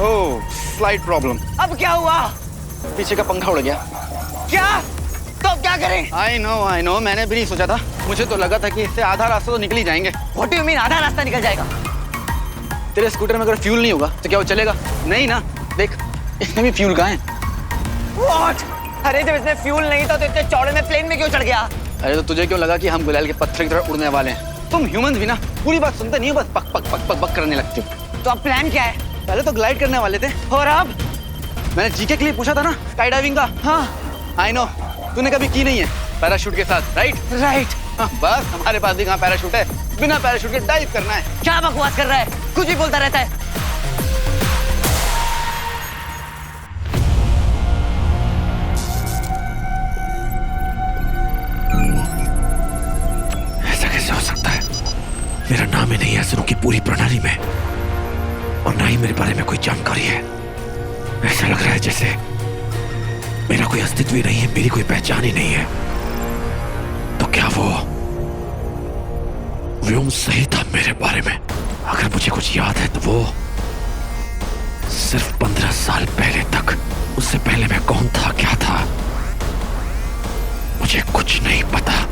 ओह, slide problem. अब क्या हुआ? पीछे का पंखा उड़ गया। क्या? तो अब क्या करें? आई नो, मैंने भी नहीं सोचा था। मुझे तो लगा था कि इससे आधा रास्ता तो निकल ही जाएंगे। What do you mean, आधा रास्ता निकल जाएगा? तेरे स्कूटर में अगर फ्यूल नहीं होगा तो क्या वो चलेगा? नहीं ना। देख, इसमें भी फ्यूल कहाँ है? What? अरे जब इसमें फ्यूल नहीं था तो इतने चौड़े में प्लेन में क्यों चढ़ गया? अरे तो तुझे क्यों लगा कि हम गुलाल के पत्थर की तरह उड़ने वाले हैं? तुम ह्यूमंस भी ना पूरी बात सुनते नहीं हो, बस पक पक पक पक पक करने लगते हो। तो अब प्लान क्या है? पहले तो ग्लाइड करने वाले थे, और अब? मैंने जीके के लिए पूछा था ना स्काई डाइविंग का। हाँ, आई नो, तूने कभी की नहीं है पैराशूट के साथ, राइट? राइट। बस हमारे पास भी कहाँ पैराशूट है, बिना पैराशूट के डाइव करना है। क्या बकवास कर रहा है? कुछ भी बोलता रहता है। ऐसा कैसे हो सकता है? मेरा नाम ही नहीं है असुरों की पूरी प्रणाली में, और ना ही मेरे बारे में कोई जानकारी है। ऐसा लग रहा है जैसे मेरा कोई अस्तित्व ही नहीं है, मेरी कोई पहचान ही नहीं है। तो क्या वो व्योम सही था मेरे बारे में? अगर मुझे कुछ याद है तो वो सिर्फ 15 साल पहले तक, उससे पहले मैं कौन था, क्या था, मुझे कुछ नहीं पता।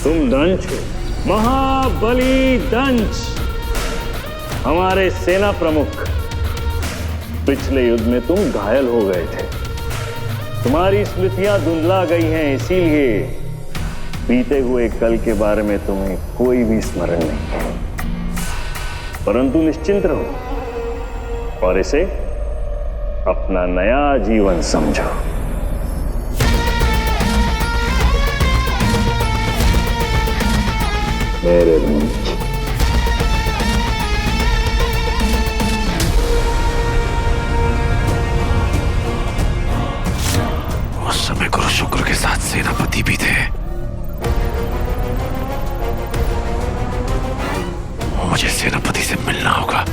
तुम दंश हो, महाबली दंश, हमारे सेना प्रमुख। पिछले युद्ध में तुम घायल हो गए थे, तुम्हारी स्मृतियां धुंधला गई हैं, इसीलिए बीते हुए कल के बारे में तुम्हें कोई भी स्मरण नहीं है। परंतु निश्चिंत रहो और इसे अपना नया जीवन समझो। मेरे दंश, उस समय गुरु शुक्र के साथ सेनापति भी थे। मुझे सेनापति से मिलना होगा,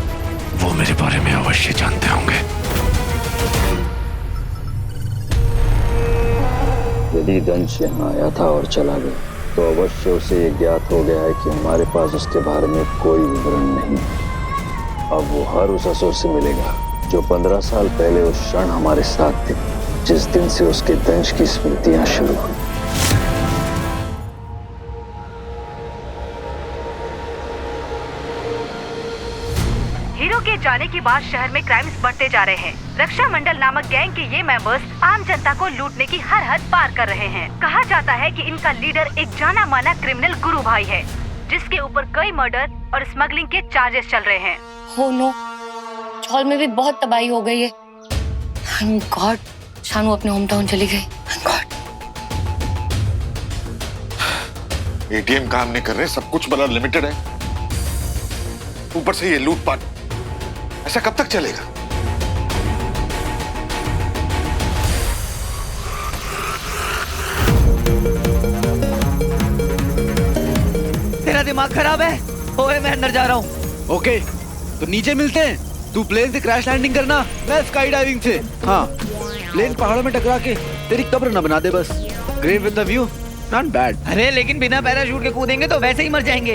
वो मेरे बारे में अवश्य जानते होंगे। यदि दंश यहाँ आया था और चला गया तो अवश्य उसे ये ज्ञात हो गया है कि हमारे पास उसके बारे में कोई विवरण नहीं। अब वो हर उस असुर से मिलेगा जो 15 साल पहले उस क्षण हमारे साथ थे, जिस दिन से उसके दंश की स्मृतियां शुरू हुई। हीरो के जाने के बाद शहर में क्राइम्स बढ़ते जा रहे हैं। रक्षा मंडल नामक गैंग के ये मेंबर्स आम जनता को लूटने की हर हद पार कर रहे हैं। कहा जाता है कि इनका लीडर एक जाना माना क्रिमिनल गुरु भाई है, जिसके ऊपर कई मर्डर और स्मगलिंग के चार्जेस चल रहे हैं। हो नो, चौल में भी बहुत तबाही हो गई है। थैंक गॉड शानू अपने होम टाउन चली गई। Thank God. एटीएम काम नहीं कर रहे, सब कुछ बड़ा लिमिटेड है, ऊपर से ये लूटपाट, ऐसा कब तक चलेगा? तेरा दिमाग खराब है? ओए मैं अंदर जा रहा हूँ। ओके, तो नीचे मिलते हैं। तू प्लेन से क्रैश लैंडिंग करना, मैं स्काई डाइविंग से। हाँ, प्लेन पहाड़ों में टकरा के तेरी कब्र न बना दे बस। Great with the view, not bad. अरे लेकिन बिना पैराशूट के कूदेंगे तो वैसे ही मर जाएंगे।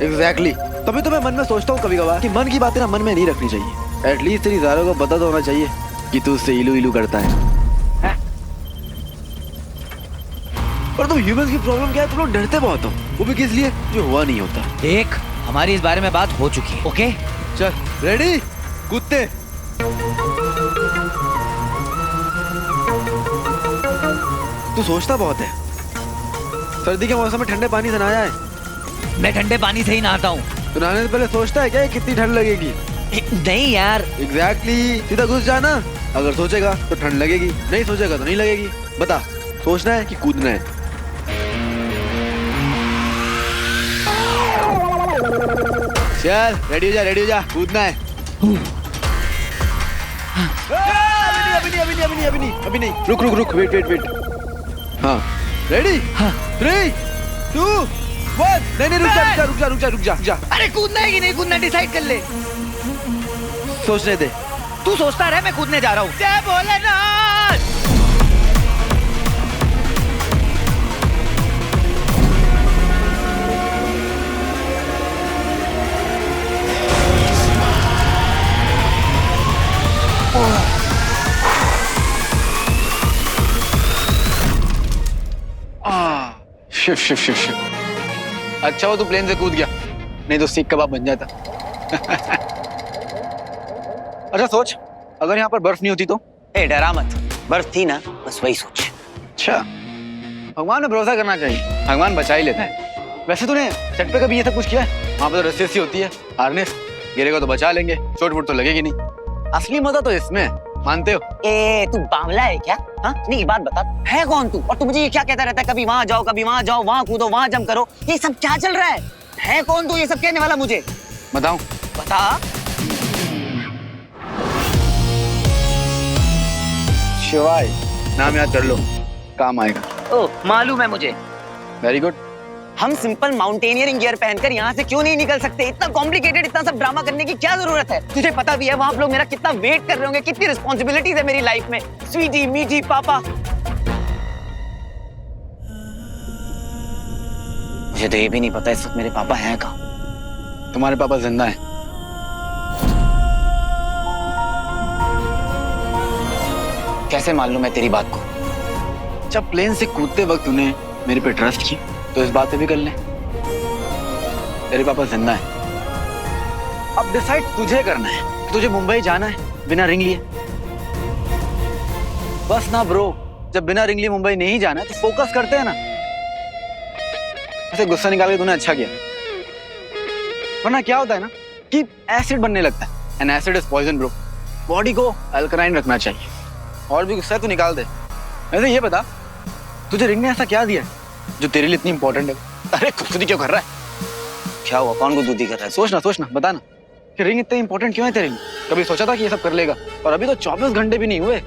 एग्जैक्टली। तभी तो मैं मन में सोचता हूँ कभी कभार कि मन की बातें ना मन में नहीं रखनी चाहिए। एटलीस्ट तेरी ज़ारों को पता तो होना चाहिए कि तू उससे इलू इलू करता है। पर तुम ह्यूमंस की प्रॉब्लम क्या है? तुम लोग डरते बहुत हो, वो भी किस लिए जो हुआ नहीं होता। देख, हमारी इस बारे में बात हो चुकी है। ओके चल रेडी, कूदते। तू सोचता बहुत है। सर्दी के मौसम में ठंडे पानी से नहाया है? मैं ठंडे पानी से ही नहाता हूँ। तो नहाने से पहले सोचता है क्या कितनी ठंड लगेगी? नहीं यार। एग्जैक्टली, सीधा घुस जाना। अगर सोचेगा तो ठंड लगेगी, नहीं सोचेगा तो नहीं लगेगी। बता, सोचना है कि कूदना है? चल रेडी हो जा, रेडी हो जा, कूदना है। अभी नहीं, रुक, वेट। हाँ, रेडी? हाँ। 3, 2, 1। नहीं, रुक जा। अरे कूदना है कि नहीं कूदना डिसाइड कर ले। सोचने दे। तू सोचता रहे, मैं कूदने जा रहा हूँ। जय भोलेनाथ। शिव शिव शिव शिव। अच्छा वो तू प्लेन से कूद गया, नहीं तो सीख कबाब बन जाता। अच्छा सोच, अगर यहाँ पर बर्फ नहीं होती तो? ए डरा मत, बर्फ थी ना, बस वही सोच। अच्छा, भगवान पे भरोसा करना चाहिए, भगवान बचा ही लेता है। वैसे तूने सेट पे कभी ये सब कुछ किया है? वहाँ पे तो रस्सी होती है, हार्नेस, गिरेगा तो बचा लेंगे, चोट वोट तो लगेगी नहीं। असली मजा तो इसमें, मानते हो? ए तू बावला है क्या? हाँ नहीं, एक बात बता, है कौन तू? और तू मुझे ये क्या कहता रहता है, कभी वहाँ जाओ, कभी वहाँ जाओ, वहाँ कूदो, वहाँ जंप करो, ये सब क्या चल रहा है कौन तू ये सब कहने वाला मुझे? बताऊं? बता। शिवाय, नाम याद कर लो, काम आएगा। ओ मालूम है मुझे। Very good. हम सिंपल माउंटेनियरिंग गियर पहनकर यहाँ से क्यों नहीं निकल सकते? इतना कॉम्प्लिकेटेड, इतना सब ड्रामा करने की क्या जरूरत है? तुझे पता भी है वहाँ लोग मेरा कितना वेट कर रहे होंगे, कितनी रिस्पॉन्सिबिलिटीज है मेरी लाइफ में। स्वीटी मीठी पापा, मुझे तो ये भी नहीं पता इस वक्त मेरे पापा हैं कहाँ। तुम्हारे पापा जिंदा हैं। कैसे मालूम है तेरी बात को? जब प्लेन से कूदते वक्त तूने मेरे पे ट्रस्ट की, तो इस बात पे भी कर ले, तेरे पापा जिंदा है। अब डिसाइड तुझे करना है कि तुझे मुंबई जाना है बिना रिंग लिए। बस ना ब्रो, जब बिना रिंग लिए मुंबई नहीं जाना है तो फोकस करते हैं ना। ऐसे गुस्सा निकाल के तूने अच्छा किया, वरना क्या होता है ना कि एसिड बनने लगता है, and acid is poison bro. Body को अल्कलाइन रखना चाहिए। और भी गुस्सा है तो निकाल दे। वैसे ये बता, तुझे रिंग ने ऐसा क्या दिया है जो तेरे लिए इतनी इंपॉर्टेंट है? अरे खुदकुदी क्यों कर रहा है? क्या हुआ, कौन को दूधी कर रहा है? सोचना बता ना कि रिंग इतनी इंपॉर्टेंट क्यों है तेरे लिए? कभी सोचा था कि ये सब कर लेगा? और अभी तो 24 घंटे भी नहीं हुए।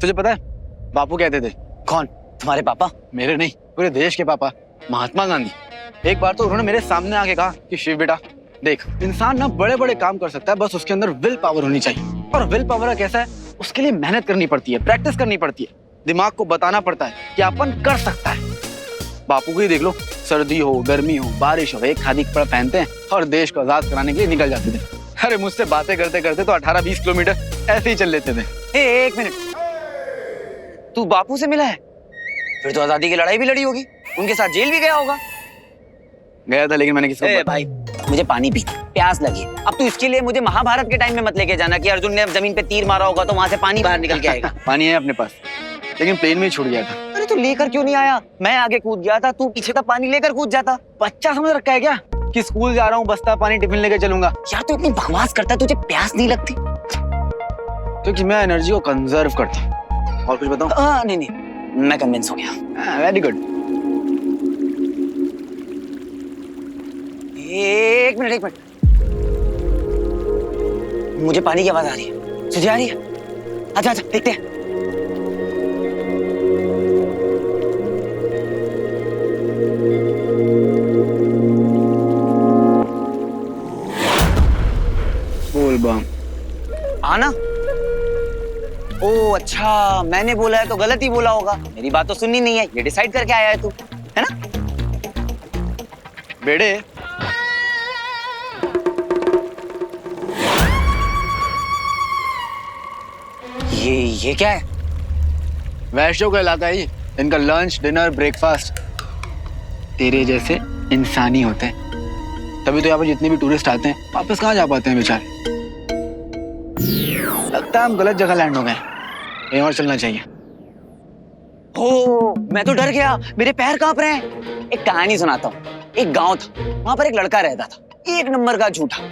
तुझे पता है बापू कहते थे? कौन? तुम्हारे पापा? मेरे नहीं, पूरे देश के पापा, महात्मा गांधी। एक बार तो उन्होंने मेरे सामने आके कहा कि शिव बेटा देख, इंसान ना बड़े बड़े काम कर सकता है, बस उसके अंदर विल पावर होनी चाहिए। और विल पावर कैसा है? उसके लिए मेहनत करनी पड़ती है, प्रैक्टिस करनी पड़ती है, दिमाग को बताना पड़ता है कि अपन कर सकता है। बापू को ही देख लो, सर्दी हो, गर्मी हो, बारिश हो, एक खादी कपड़ा पहनते हैं और देश को आजाद कराने के लिए निकल जाते थे। अरे मुझसे बातें करते करते तो 18-20 किलोमीटर ऐसे ही चल लेते थे। एक मिनट, तू बापू से मिला है? फिर तो आजादी की लड़ाई भी लड़ी होगी, उनके साथ जेल भी गया होगा। गया था, लेकिन मैंने किसको भाई मुझे पानी पी, प्यास लगी। अब तू इसके लिए मुझे महाभारत के टाइम में मत लेके जाना कि अर्जुन ने जमीन पे तीर मारा होगा तो वहां से पानी बाहर निकल के आएगा। पानी है अपने पास, लेकिन प्लेन में ही छूट गया था। अरे तू लेकर क्यों नहीं आया? मैं आगे कूद गया था, तू पीछे था, पानी लेकर कूद जाता। बच्चा समझ रखा है क्या कि स्कूल जा रहा हूँ, बस्ता पानी टिफिन लेके चलूंगा? यार तू इतनी बकवास करता है, तुझे प्यास नहीं लगती? क्योंकि मैं एनर्जी को कंजर्व करता हूँ। और कुछ बताऊं? नहीं, मैं कन्विंस हो गया। Very good. एक मिनट, मुझे पानी की आवाज आ रही है, तुझे आ रही है? अच्छा देखते हैं। बोल बम। आना? ओ अच्छा, मैंने बोला है तो गलत ही बोला होगा। मेरी बात तो सुननी नहीं है, ये डिसाइड करके आया है तू, है ना? बेड़े, ये क्या है? वैश्यों का इलाका है ये। इनका लंच, डिनर, ब्रेकफास्ट तेरे जैसे इंसानी होते हैं। तभी तो यहाँ पर जितने भी टूरिस्ट आते हैं वापस कहाँ जा पाते हैं बेचारे। लगता है हम गलत जगह लैंड हो गए, कहीं और चलना चाहिए। ओ, मैं तो डर गया, मेरे पैर कांप रहे हैं। एक कहानी सुनाता हूँ। एक गांव था, वहां पर एक लड़का रहता था, एक नंबर का झूठा।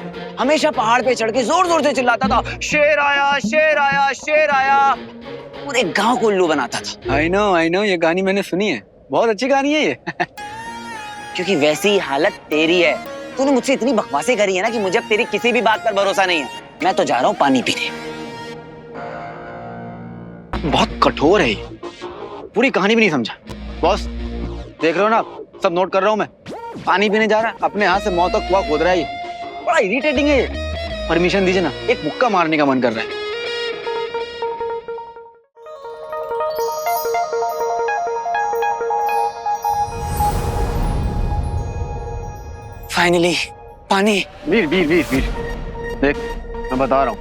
हमेशा पहाड़ पे चढ़ के जोर जोर से चिल्लाता था, शेर आया, शेर आया, शेर आया। पूरे गांव को उल्लू बनाता था। I know, ये कहानी मैंने सुनी है, बहुत अच्छी कहानी है ये। क्योंकि वैसी ही हालत तेरी है। तूने मुझसे इतनी बकवासें करी है ना कि मुझे अब तेरी किसी भी बात पर भरोसा नहीं है। मैं तो जा रहा हूँ पानी पीने। बहुत कठोर है ये, पूरी कहानी भी नहीं समझा। बॉस देख रहे हो ना, सब नोट कर रहा हूँ मैं। पानी पीने जा रहा है, अपने हाथ से मौत तक कुआं खोद रहा है ये। बड़ा इरिटेटिंग है ये। परमिशन दीजिए ना, एक मुक्का मारने का मन कर रहा है। फाइनली पानी। वीर वीर वीर वीर, देख मैं बता रहा हूँ,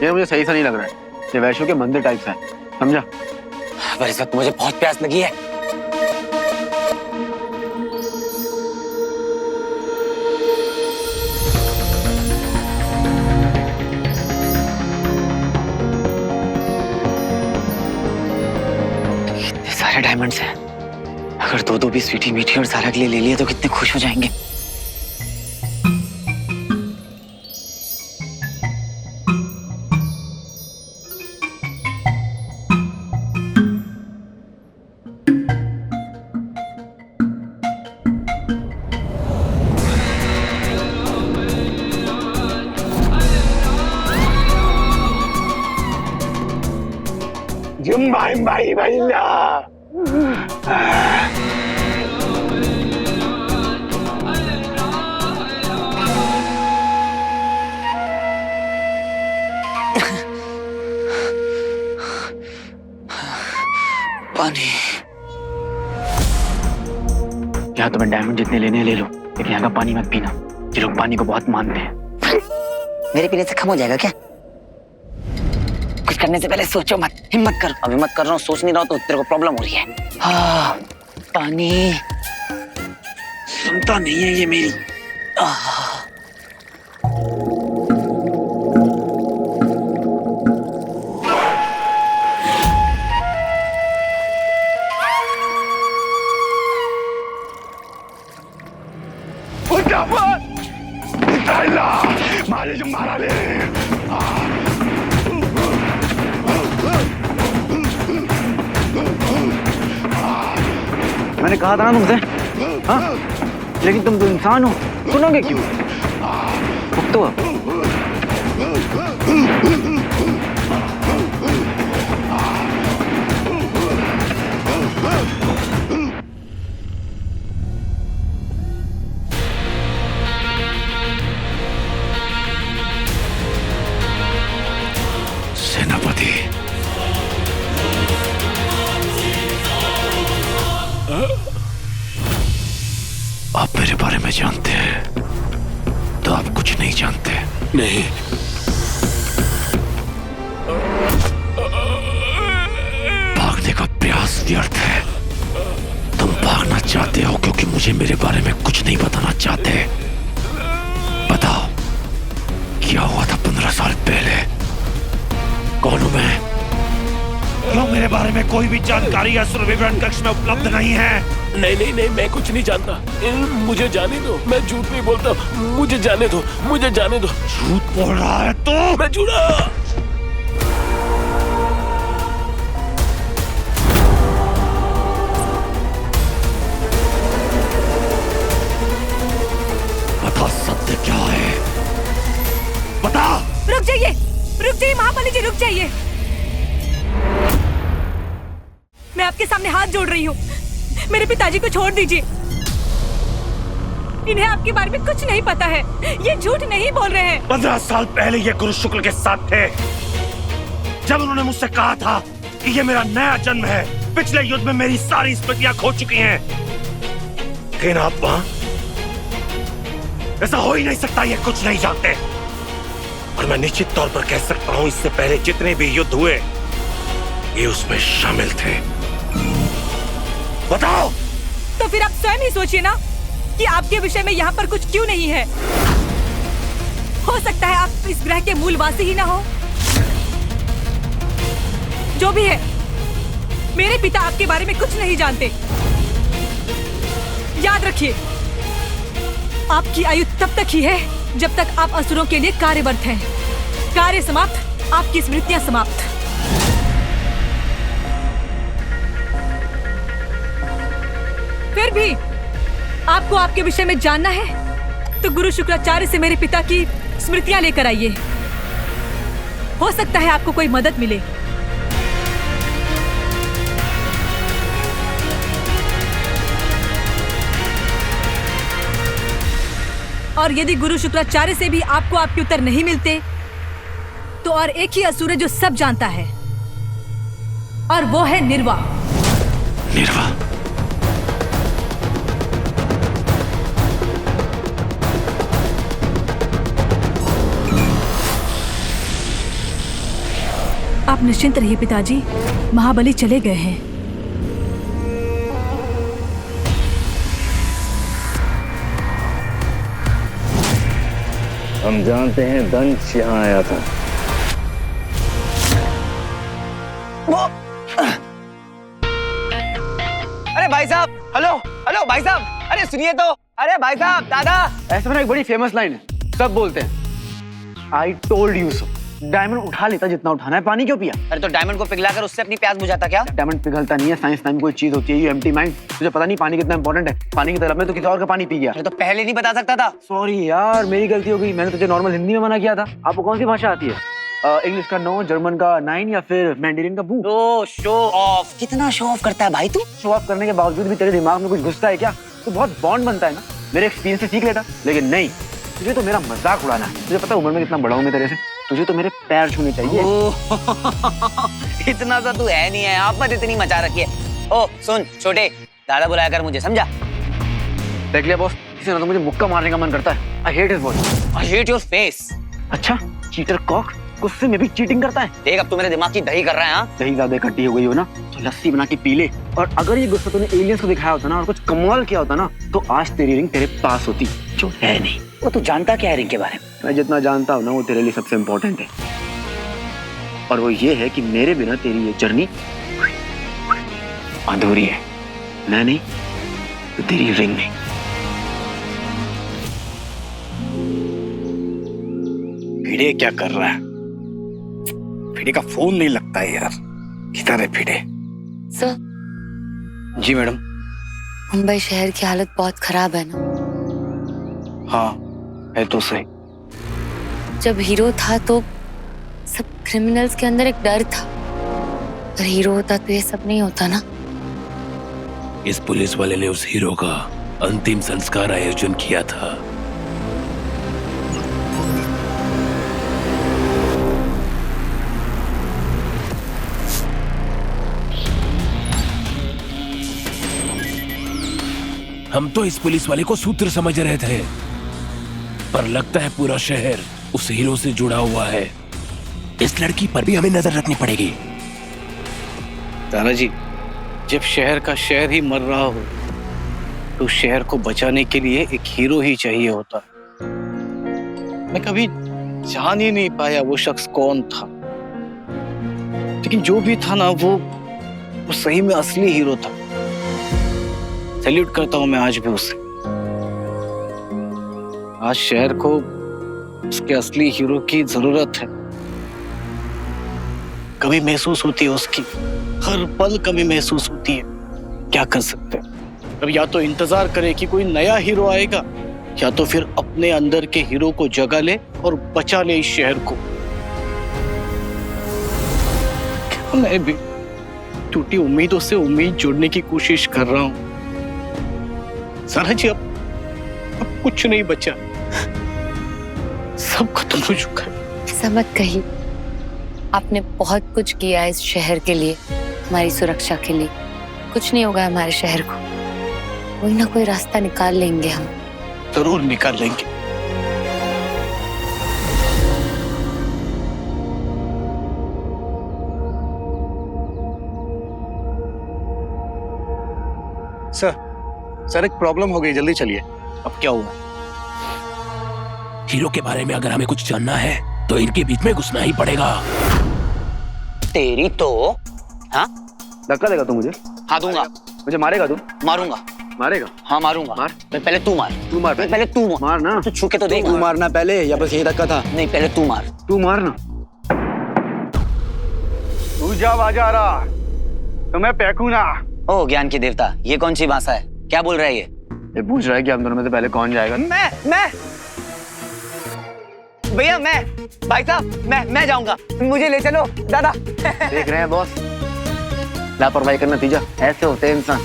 ये मुझे सही सा नहीं लग रहा है। ये वैश्यों के मंदिर टाइप से है, समझा? पर इस वक्त मुझे बहुत प्यास लगी है। इतने सारे डायमंड्स हैं, अगर दो दो भी स्वीटी मीठी और सारा के लिए ले लिए तो कितने खुश हो जाएंगे। पानी। यहाँ तुम्हें डायमंड जितने लेने हैं ले लो, लेकिन यहाँ का पानी मत पीना। ये लोग पानी को बहुत मानते हैं। मेरे पीने से कम हो जाएगा क्या? कुछ करने से पहले सोचो मत, हिम्मत करो। अभी मत कर रहा हूँ, सोच नहीं रहा हूँ तो तेरे को प्रॉब्लम हो रही है। हाँ, पानी सुनता नहीं है ये मेरी। मैंने कहा था ना तुमसे, हाँ? लेकिन तुम तो इंसान हो, सुनोगे क्यों? तो सेनापति, आप मेरे बारे में जानते हैं तो आप कुछ नहीं जानते। नहीं, भागने का प्रयास व्यर्थ है। तुम भागना चाहते हो क्योंकि मुझे मेरे बारे में कुछ नहीं बताना चाहते। बताओ क्या हुआ था 15 साल पहले? कौन हूं मैं? क्यों मेरे बारे में कोई भी जानकारी असुर विवरण कक्ष में उपलब्ध नहीं है? नहीं, मैं कुछ नहीं जानता। मुझे जाने दो, मैं झूठ नहीं बोलता। मुझे जाने दो, मुझे जाने दो। झूठ बोल रहा है तो? मैं झूठा। बता, सत्य क्या है? बता। रुक जाइए महाबली जी, रुक जाइए। मैं आपके सामने हाथ जोड़ रही हूँ, मेरे पिताजी को छोड़ दीजिए। इन्हें आपके बारे में कुछ नहीं पता है, ये झूठ नहीं बोल रहे हैं। 15 साल पहले ये गुरु शुक्ल के साथ थे, जब उन्होंने मुझसे कहा था कि ये मेरा नया जन्म है। पिछले युद्ध में मेरी सारी स्मृतियां खो चुकी हैं। लेकिन आप वहां, ऐसा हो ही नहीं सकता, ये कुछ नहीं जानते। और मैं निश्चित तौर पर कह सकता हूं, इससे पहले जितने भी युद्ध हुए ये उसमें शामिल थे। बताओ। तो फिर आप स्वयं ही सोचिए ना कि आपके विषय में यहाँ पर कुछ क्यों नहीं है। हो सकता है आप इस ग्रह के मूलवासी ही ना हो। जो भी है, मेरे पिता आपके बारे में कुछ नहीं जानते। याद रखिए, आपकी आयु तब तक ही है जब तक आप असुरों के लिए कार्यरत हैं। कार्य समाप्त, आपकी स्मृतियां समाप्त। फिर भी आपको आपके विषय में जानना है तो गुरु शुक्राचार्य से मेरे पिता की स्मृतियां लेकर आइए। हो सकता है आपको कोई मदद मिले। और यदि गुरु शुक्राचार्य से भी आपको आपके उत्तर नहीं मिलते तो और एक ही असुर है जो सब जानता है, और वो है निर्वा। आप निश्चिंत रहिए पिताजी, महाबली चले गए हैं। हम जानते हैं दंश यहाँ आया था। अरे भाई साहब, हेलो हेलो भाई साहब, अरे सुनिए तो, अरे भाई साहब, दादा। ऐसे में एक बड़ी फेमस लाइन है, सब बोलते हैं I told you so. Diamond उठा लेता जितना उठाना है, पानी क्यों पिया? अरे तो डायमंड को पिघलाकर उससे अपनी प्यास बुझाता क्या? डायमंड पिघलता नहीं है, साइंस नाम की कोई चीज होती है, यू एम्प्टी माइंड। तुझे पता नहीं पानी कितना इंपॉर्टेंट है? पानी की तरफ में तो किसी और का पानी पी गया। अरे तो पहले नहीं बता सकता था। सॉरी यार, मेरी गलती हो गई, मैंने तुझे नॉर्मल हिंदी में मना किया था। आपको कौन सी भाषा आती है? इंग्लिश का 9, जर्मन का 9 या फिर मैंडरिन का बू? तो शो ऑफ, कितना शो ऑफ करता है भाई तू? शो ऑफ करने के बावजूद भी तेरे दिमाग में कुछ घुसता है क्या? तो बहुत बॉन्ड बनता है ना, मेरे एक्सपीरियंस से सीख लेता। लेकिन नहीं, तुझे तो मेरा मजाक उड़ाना है। तुझे पता है उम्र में कितना बड़ा हूं मैं तेरे से? तुझे तो मेरे पैर छूने चाहिए। इतना सा तू है नहीं है, आप मत इतनी मचा रखी है। ओ सुन छोटे, दादा बुलाया कर मुझे, समझा? देख लिया बॉस, किसी ने तो मुझे मुक्का मारने का मन करता है। I hate his voice. I hate your face. अच्छा, चीटर कॉक गुस्से में भी चीटिंग करता है। देख अब तू मेरे दिमाग की दही कर रहा है। हाँ दही ज्यादा इकट्ठी हो गई हो ना, तो लस्सी बना के पी ले। और अगर ये गुस्सा तूने एलियंस को दिखाया होता ना और कुछ कमाल किया होता ना, तो आज तेरी रिंग तेरे पास होती, जो है नहीं। वो तू जानता क्या है रिंग के बारे में? मैं जितना जानता हूँ ना, वो तेरे लिए सबसे इम्पोर्टेंट है। और वो ये है कि मेरे बिना तेरी ये जर्नी अधूरी है। मैं नहीं तो तेरी रिंग नहीं। भिड़े क्या कर रहा है? भिड़े का फोन नहीं लगता है यार। किधर है भिड़े? सर, जी मैडम। मुंबई शहर की हालत बहुत खराब है ना। हाँ है तो सही। जब हीरो था तो सब क्रिमिनल्स के अंदर एक डर था। अगर हीरो होता तो ये सब नहीं होता ना। इस पुलिस वाले ने उस हीरो का अंतिम संस्कार आयोजन किया था। हम तो इस पुलिस वाले को सूत्र समझ रहे थे, पर लगता है पूरा शहर उस हीरो से जुड़ा हुआ है। इस लड़की पर भी हमें नजर रखनी पड़ेगी। तानाजी, जब शहर का शहर ही मर रहा हो तो शहर को बचाने के लिए एक हीरो ही चाहिए होता। मैं कभी जान ही नहीं पाया वो शख्स कौन था, लेकिन जो भी था ना, वो सही में असली हीरो था। सैल्यूट करता हूं मैं आज भी उसे। आज शहर को उसके असली हीरो की जरूरत है। कमी महसूस होती है उसकी, हर पल कमी महसूस होती है। क्या कर सकते हैं? अब या तो इंतजार करे कि कोई नया हीरो आएगा, या तो फिर अपने अंदर के हीरो को जगा ले और बचा ले इस शहर को। मैं भी टूटी उम्मीदों से उम्मीद जोड़ने की कोशिश कर रहा हूं। साना जी, अब कुछ नहीं बचा, सब खत्म हो चुका है। ऐसा मत कहिए, आपने बहुत कुछ किया इस शहर के लिए, हमारी सुरक्षा के लिए। कुछ नहीं होगा हमारे शहर को, कोई ना कोई रास्ता निकाल लेंगे हम। जरूर निकाल लेंगे। सर एक प्रॉब्लम हो गई, जल्दी चलिए। अब क्या हुआ? हीरो के बारे में अगर हमें कुछ जानना है तो इनके बीच में घुसना ही पड़ेगा। तेरी तो। हाँ धक्का देगा तू मुझे? हाँ दूंगा। मुझे मारेगा तू? मारूंगा। मारेगा? हाँ मारूंगा। मार। पहले तू मार। तू मार। पहले तू मार। मार ना। तू छू के तो देख। तू मारना पहले, या बस यही धक्का था? नहीं, पहले तू मार। तू मारना। तू जा बाजा रहा तो मैं फेंकू ना। ओ ज्ञान के देवता, ये कौन सी भाषा है? क्या बोल रहा है ये पूछ रहा है कि हम दोनों में से पहले कौन जाएगा। मैं भैया, मैं भाई साहब, मैं जाऊंगा, मुझे ले चलो दादा। देख रहे हैं बॉस, लापरवाही का नतीजा ऐसे होते हैं इंसान।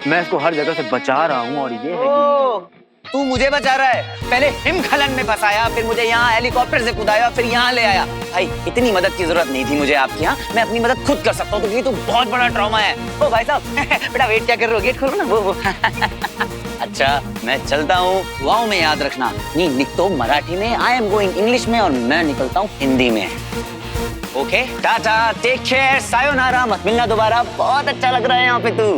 मैं इसको हर जगह से बचा रहा हूँ, और ये है कि तू मुझे बचा रहा है। पहले हिमखलन में फंसाया, फिर मुझे यहाँ हेलीकॉप्टर से कूदाया, फिर यहाँ ले आया। भाई इतनी मदद की जरूरत नहीं थी मुझे आपकी। यहाँ मैं अपनी मदद खुद कर सकता हूँ, क्योंकि तो बहुत बड़ा ट्रॉमा है। ओ भाई साहब, बेटा वेट क्या कर रहे हो? गेट खोलो ना। वो अच्छा मैं चलता हूँ। वाओ में याद रखना, नी निकतो मराठी में, आई एम गोइंग इंग्लिश में, और मैं निकलता हूँ हिंदी में। ओके टाटा, टेक केयर, सायोनारा, मत मिलना दोबारा। बहुत अच्छा लग रहा है यहाँ पे तू।